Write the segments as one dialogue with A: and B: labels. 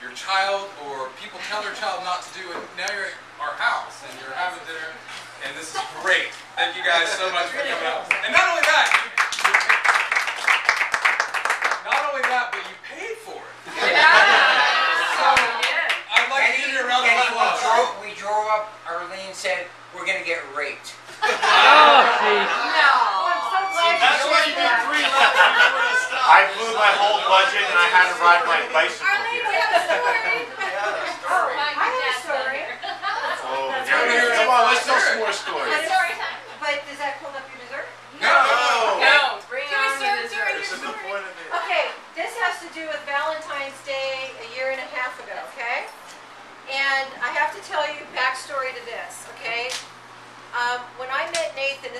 A: your child or people tell their child not to do it. Now you're at our house and you're having dinner, and this is great. Thank you guys so much for coming out. And not only that, but you paid for it. So I'd like to give you a round of applause.
B: We drove up. Arlene said we're gonna get raped.
C: Oh, geez.
D: No. I'm so glad.
E: That's why you did 3 laps before you stopped. I blew my whole budget and I had to ride my bicycle here.
D: I have a story. Oh, I have a story.
E: Oh, yeah. Come on, let's tell some more stories.
D: Story time. But does that pull up your dessert?
E: No.
D: No. Bring on the dessert.
E: This is the point of it.
D: Okay, this has to do with Valentine's Day a year and a half ago, okay? And I have to tell you backstory to this, okay? When I met Nathan,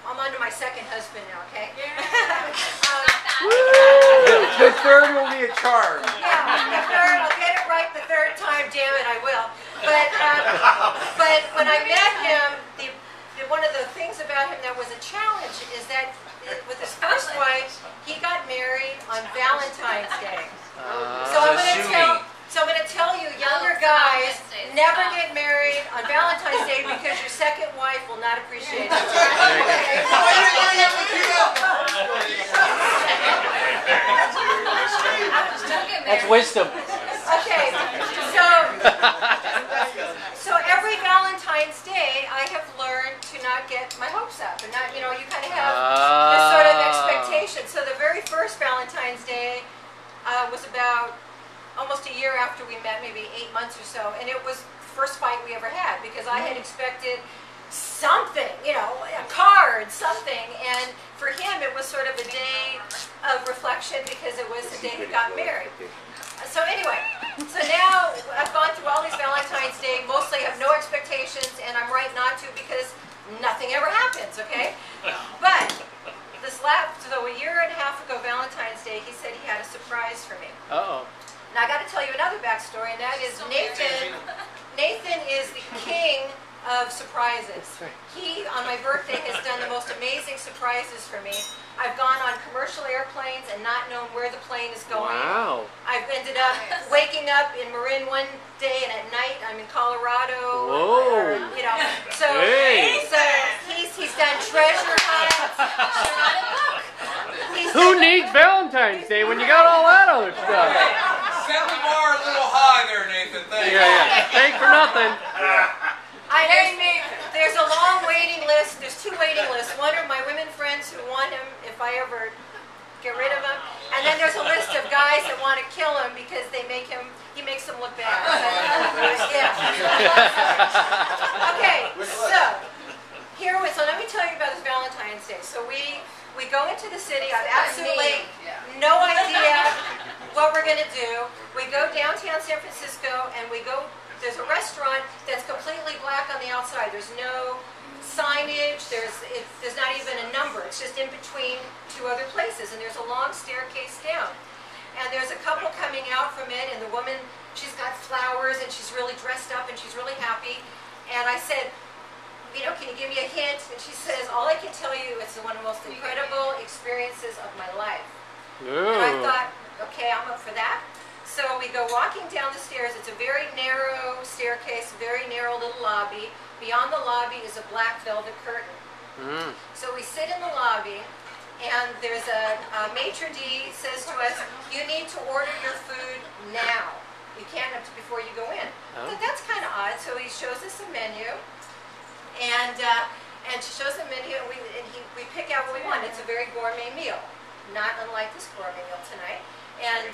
D: I'm on to my second husband now, okay?
C: The third will be a charm.
D: Yeah, the third, I'll get it right the third time, damn it, I will. But when I met him, one of the things about him that was a challenge is that with his first wife, he got married on Valentine's Day. So I'm going to tell you, younger guys, never get married on Valentine's Day because your second wife will not appreciate it.
C: That's wisdom.
D: Okay, so every Valentine's Day, I have learned to not get my hopes up, and not, you kind of have this sort of expectation. So the very first Valentine's Day was about almost a year after we met, maybe 8 months or so, and it was the first fight we ever had because I had expected something, a card, something, and for him it was sort of a day of reflection because it was the day he got married. So anyway, so now I've gone through all these Valentine's Day, mostly have no expectations, and I'm right not to because nothing ever happens, okay? But so a year and a half ago, Valentine's Day, he said he had a surprise for me.
C: Uh-oh.
D: Now I got to tell you another backstory, and that is Nathan. Nathan is the king of surprises. He, on my birthday, has done the most amazing surprises for me. I've gone on commercial airplanes and not known where the plane is going.
C: Wow.
D: I've ended up waking up in Marin one day, and at night I'm in Colorado.
C: Whoa.
D: So,
C: hey.
D: So he's done treasure hunts.
C: Who needs Valentine's Day when you got all that other stuff?
A: Set the bar a little high there, Nathan. Thank you.
C: Yeah. Thank for nothing.
D: There's a long waiting list. There's 2 waiting lists. One are my women friends who want him if I ever get rid of him, and then there's a list of guys that want to kill him because he makes them look bad. Okay, so let me tell you about this Valentine's Day. So we go into the city. I have absolutely no idea what we're going to do. We go downtown San Francisco, and there's a restaurant that's completely black on the outside. There's no signage. There's not even a number. It's just in between 2 other places, and there's a long staircase down. And there's a couple coming out from it, and the woman, she's got flowers, and she's really dressed up, and she's really happy. And I said, can you give me a hint? And she says, all I can tell you is one of the most incredible experiences of my life.
C: Ooh.
D: And I thought, okay, I'm up for that. So we go walking down the stairs. It's a very narrow staircase, very narrow little lobby. Beyond the lobby is a black velvet curtain. So we sit in the lobby, and there's a maitre d' says to us, you need to order your food now. You can't before you go in.
C: Oh.
D: So that's kind of odd. So he shows us a menu, and she shows the menu, and we pick out what we want. It's a very gourmet meal, not unlike this gourmet meal tonight. And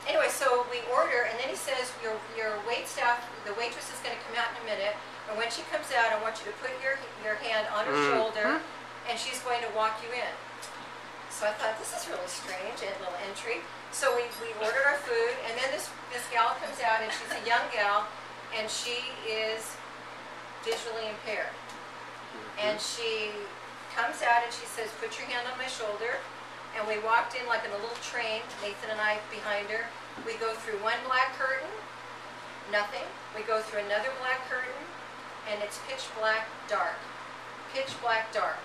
D: anyway, so we order, and then he says, your wait staff, the waitress is going to come out in a minute, and when she comes out, I want you to put your hand on her shoulder, and she's going to walk you in. So I thought, this is really strange, a little entry. So we ordered our food, and then this gal comes out, and she's a young gal, and she is visually impaired. And she comes out, and she says, put your hand on my shoulder. And we walked in like in a little train, Nathan and I behind her. We go through one black curtain, nothing. We go through another black curtain, and it's pitch black dark. Pitch black dark.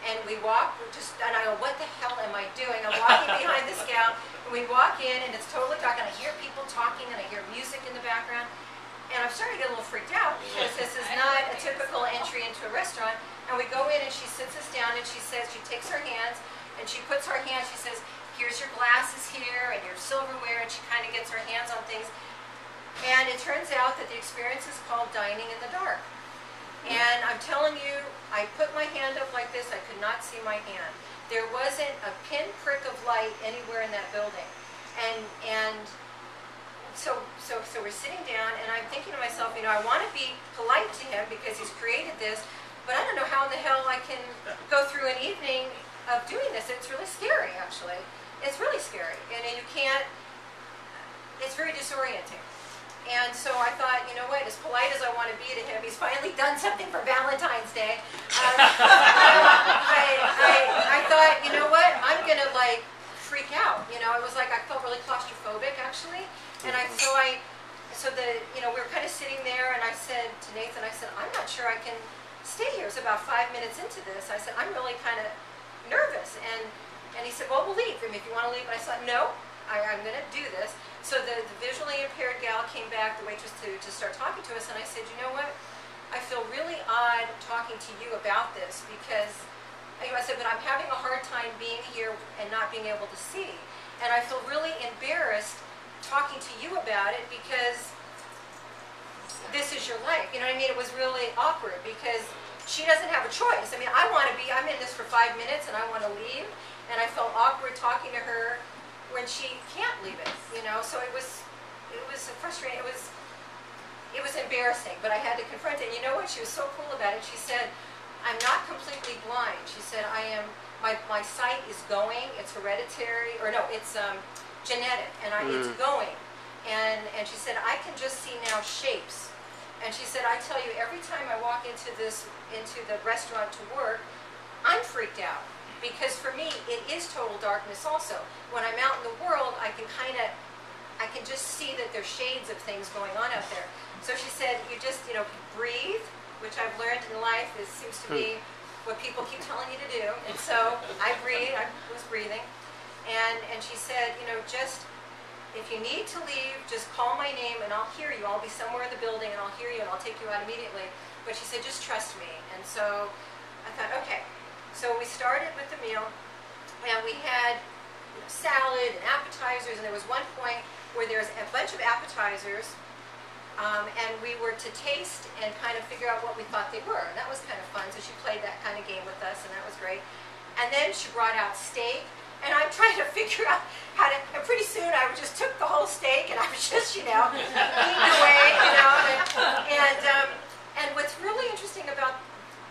D: And we walk, and I go, what the hell am I doing? I'm walking behind this gal, and we walk in, and it's totally dark, and I hear people talking, and I hear music in the background. And I'm starting to get a little freaked out because this is not a typical entry into a restaurant. And we go in and she sits us down and she says, she takes her hands and she puts her hands, she says, here's your glasses here and your silverware, and she kind of gets her hands on things. And it turns out that the experience is called dining in the dark. And I'm telling you, I put my hand up like this, I could not see my hand. There wasn't a pinprick of light anywhere in that building. And so we're sitting down, and I'm thinking to myself, you know, I want to be polite to him because he's created this, but I don't know how in the hell I can go through an evening of doing this. It's really scary, actually. It's really scary, and you can't, it's very disorienting. And so I thought, you know what, as polite as I want to be to him, he's finally done something for Valentine's Day. I thought, you know what, I'm going to, like, freak out. You know, it was like I felt really claustrophobic, actually. And we were kind of sitting there, and I said to Nathan, I said, I'm not sure I can stay here. It's about 5 minutes into this. I said, I'm really kind of nervous. And he said, well, we'll leave. I mean, if you want to leave. And I said, no, I'm going to do this. So the visually impaired gal came back, the waitress, to start talking to us. And I said, you know what? I feel really odd talking to you about this because, I said, but I'm having a hard time being here and not being able to see. And I feel really embarrassed talking to you about it because this is your life. You know what I mean? It was really awkward because she doesn't have a choice. I mean, I'm in this for 5 minutes and I want to leave. And I felt awkward talking to her when she can't leave it, you know? So it was frustrating. It was embarrassing, but I had to confront it. And you know what? She was so cool about it. She said, I'm not completely blind. She said, my sight is going. It's hereditary, or no, it's genetic, and it's going. And she said, I can just see now shapes. And she said, I tell you, every time I walk into the restaurant to work, I'm freaked out. Because for me, it is total darkness also. When I'm out in the world, I can just see that there's shades of things going on out there. So she said, you just, breathe, which I've learned in life seems to be what people keep telling you to do. And so I breathed, I was breathing. And she said, just, if you need to leave, just call my name and I'll hear you. I'll be somewhere in the building and I'll hear you and I'll take you out immediately. But she said, just trust me. And so I thought, okay. So we started with the meal, and we had salad and appetizers, and there was one point where there was a bunch of appetizers, and we were to taste and kind of figure out what we thought they were, and that was kind of fun. So she played that kind of game with us, and that was great. And then she brought out steak, and I'm trying to figure out how to, and pretty soon I just took the whole steak, and I was just, eating away, and what's really interesting about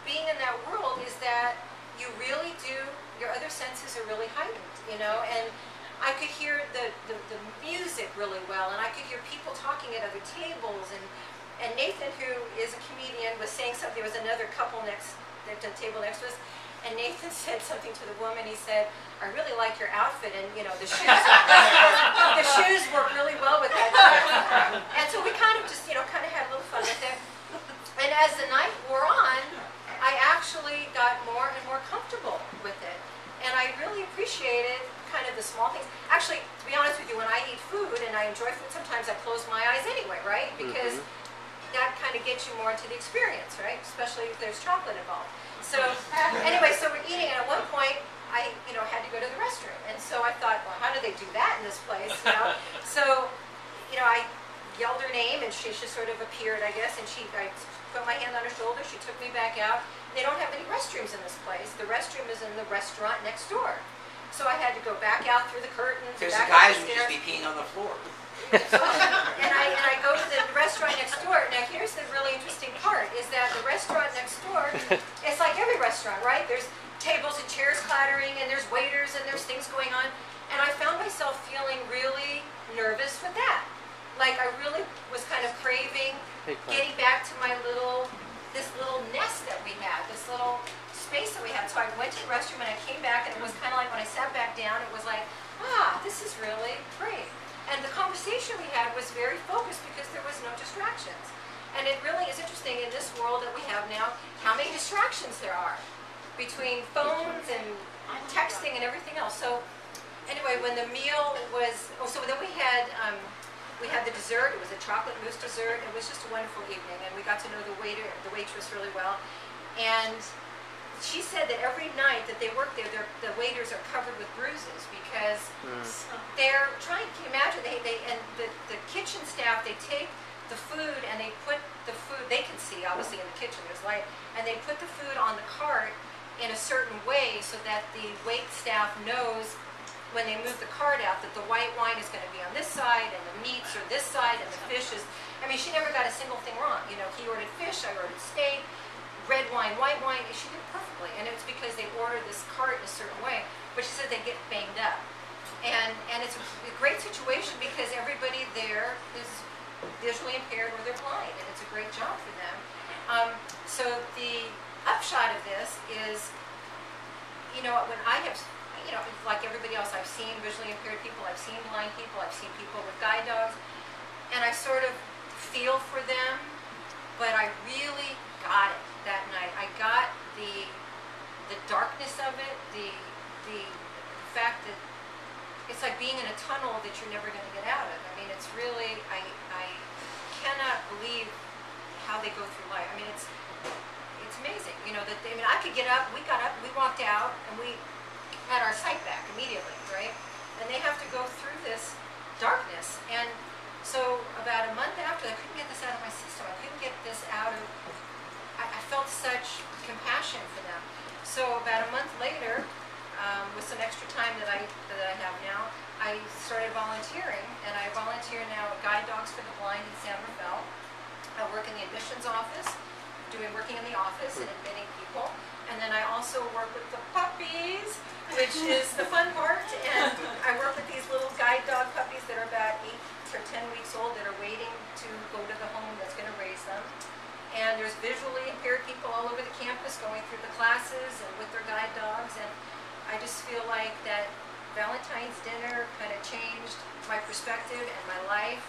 D: being in that world is that you really do, your other senses are really heightened, and I could hear the music really well, and I could hear people talking at other tables, and Nathan, who is a comedian, was saying something. There was another couple at the table next to us, and Nathan said something to the woman. He said, I really like your outfit, and the shoes, the shoes work really well with that. And so we kind of just, kind of had a little fun with it. And as the night wore on, I actually got more and more comfortable with it. And I really appreciated kind of the small things. Actually, to be honest with you, when I eat food and I enjoy food, sometimes I close my eyes anyway, right? Because that kind of gets you more into the experience, right? Especially if there's chocolate involved. So anyway, so we're eating, and at one point, I had to go to the restroom. And so I thought, well, how do they do that in this place, So, I yelled her name, and she just sort of appeared, I guess, and I put my hand on her shoulder. She took me back out. They don't have any restrooms in this place. The restroom is in the restaurant next door. So I had to go back out through the curtains.
B: Because
D: back
B: the guys
D: up
B: would just be peeing on the floor.
D: and I go to the restaurant next door. Now here's the really interesting part, is that the restaurant next door, it's like every restaurant, right? There's tables and chairs clattering, and there's waiters, and there's things going on. And I found myself feeling really nervous with that. Like I really was kind of craving getting back to this little nest that we had, this little space that we had. So I went to the restroom and I came back, and it was kind of like when I sat back down, it was like, this is really great. And the conversation we had was very focused because there was no distractions. And it really is interesting in this world that we have now, how many distractions there are. between phones and texting and everything else. So anyway, when the meal was, so then we had the dessert. It was a chocolate mousse dessert. It was just a wonderful evening, and we got to know the waitress really well. And she said that every night that they work there, the waiters are covered with bruises because they're trying. Can you imagine? And the kitchen staff, they take the food and they put the food. They can see obviously in the kitchen there's light, and they put the food on the cart in a certain way so that the wait staff knows when they move the cart out that the white wine is going to be on this side and the meats are this side and the fish is. I mean, she never got a single thing wrong. You know, he ordered fish, I ordered steak. Red wine, white wine, she did perfectly, and it's because they order this cart in a certain way. But she said they get banged up, and it's a great situation because everybody there is visually impaired or they're blind, and it's a great job for them. So the upshot of this is, you know, when I have, you know, like everybody else, I've seen visually impaired people, I've seen blind people, I've seen people with guide dogs, and I sort of feel for them, but I really got it that night. I got the darkness of it, the fact that it's like being in a tunnel that you're never going to get out of. I mean, it's really, I cannot believe how they go through life. I mean, it's amazing. You know, I mean, I could get up, we got up, we walked out, and we had our sight back immediately, right? And they have to go through this darkness. And so about a month after, I couldn't get this out of my system. I couldn't get this out of, I felt such compassion for them. So about a month later, with some extra time that I have now, I started volunteering, and I volunteer now at Guide Dogs for the Blind in San Rafael. I work in the admissions office, working in the office and admitting people, and then I also work with the puppies, which is the fun part. And I work with these little guide dog puppies that are about 8 or 10 weeks old that are waiting to go to the home that's going to raise them. And there's visually impaired people all over the campus going through the classes and with their guide dogs. And I just feel like that Valentine's dinner kind of changed my perspective and my life.